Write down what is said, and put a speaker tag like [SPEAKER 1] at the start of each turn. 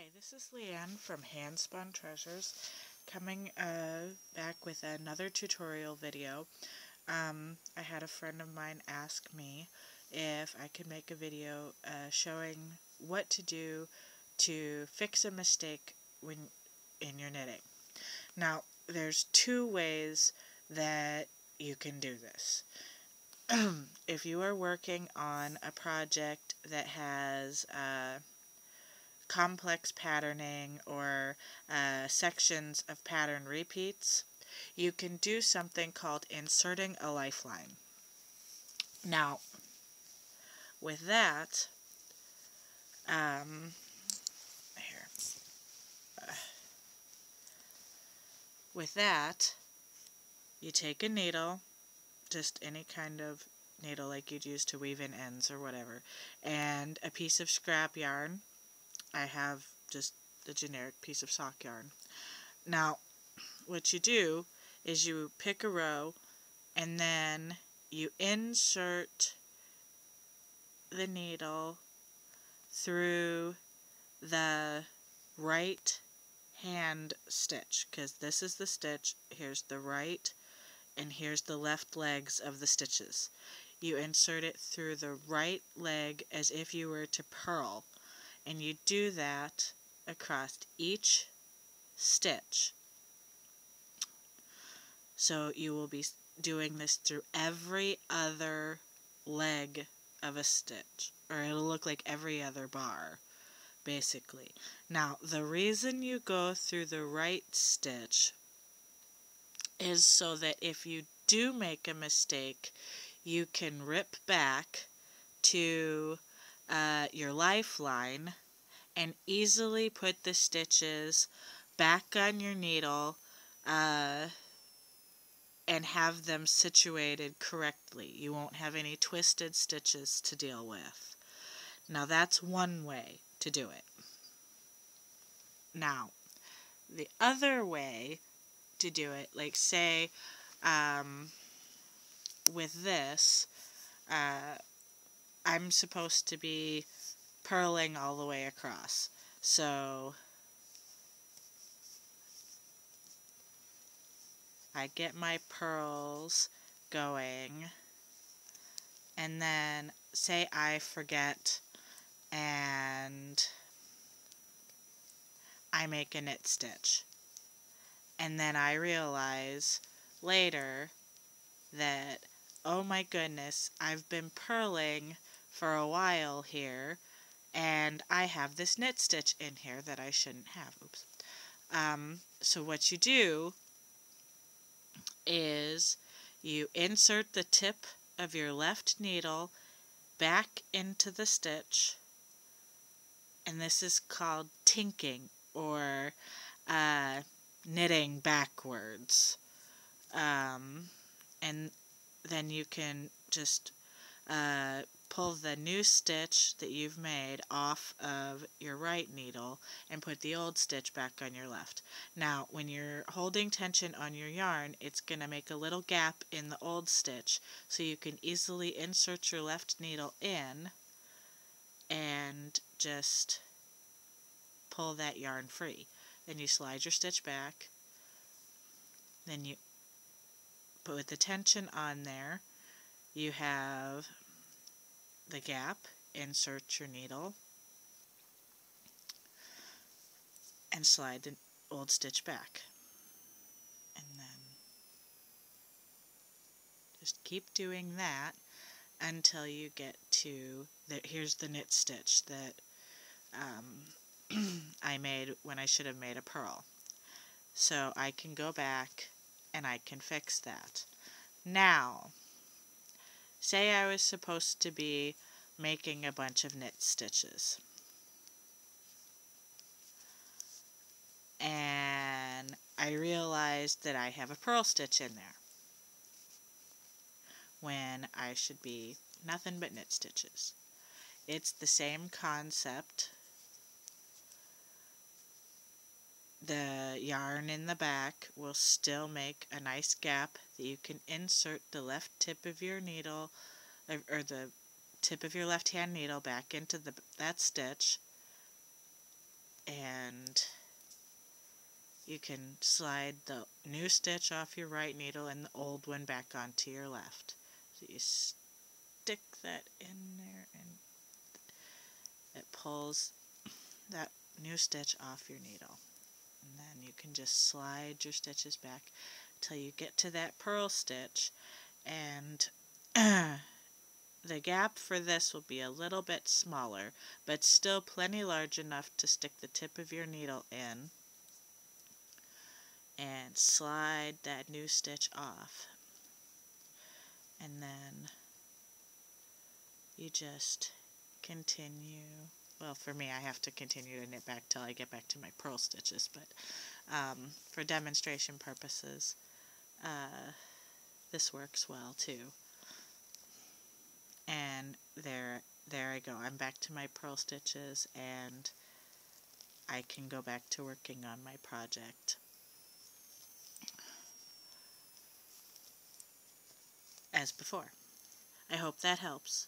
[SPEAKER 1] Hi, this is Leanne from Handspun Treasures, coming back with another tutorial video. I had a friend of mine ask me if I could make a video showing what to do to fix a mistake when in your knitting. Now, there's two ways that you can do this. If you are working on a project that has complex patterning or sections of pattern repeats, you can do something called inserting a lifeline. Now, with that, you take a needle, just any kind of needle like you'd use to weave in ends or whatever, and a piece of scrap yarn. I have just the generic piece of sock yarn. Now, what you do is you pick a row and then you insert the needle through the right hand stitch, because this is the stitch, here's the right, and here's the left legs of the stitches. You insert it through the right leg as if you were to purl, and you do that across each stitch. So you will be doing this through every other leg of a stitch, or it'll look like every other bar, basically. Now, the reason you go through the right stitch is so that if you do make a mistake, you can rip back to your lifeline and easily put the stitches back on your needle and have them situated correctly. You won't have any twisted stitches to deal with. Now, that's one way to do it. Now, the other way to do it, like say with this, I'm supposed to be purling all the way across. So I get my purls going, and then say I forget and I make a knit stitch, and then I realize later that, oh my goodness, I've been purling for a while here, and I have this knit stitch in here that I shouldn't have. Oops. So what you do is you insert the tip of your left needle back into the stitch, and this is called tinking, or knitting backwards. And then you can just pull the new stitch that you've made off of your right needle and put the old stitch back on your left. Now, when you're holding tension on your yarn, it's going to make a little gap in the old stitch, so you can easily insert your left needle in and just pull that yarn free. Then you slide your stitch back, then you put the tension on there, you have the gap, insert your needle, and slide the old stitch back. And then just keep doing that until you get to here's the knit stitch that I made when I should have made a purl. So I can go back and I can fix that. Now, say I was supposed to be making a bunch of knit stitches, and I realized that I have a purl stitch in there when I should be nothing but knit stitches. It's the same concept. The yarn in the back will still make a nice gap that you can insert the left tip of your needle, or the tip of your left hand needle back into that stitch, and you can slide the new stitch off your right needle and the old one back onto your left. So you stick that in there and it pulls that new stitch off your needle. And then you can just slide your stitches back till you get to that purl stitch, and the gap for this will be a little bit smaller, but still plenty large enough to stick the tip of your needle in and slide that new stitch off. And then you just continue. Well, for me, I have to continue to knit back till I get back to my purl stitches, but for demonstration purposes, this works well too. And there I go. I'm back to my purl stitches, and I can go back to working on my project. As before. I hope that helps.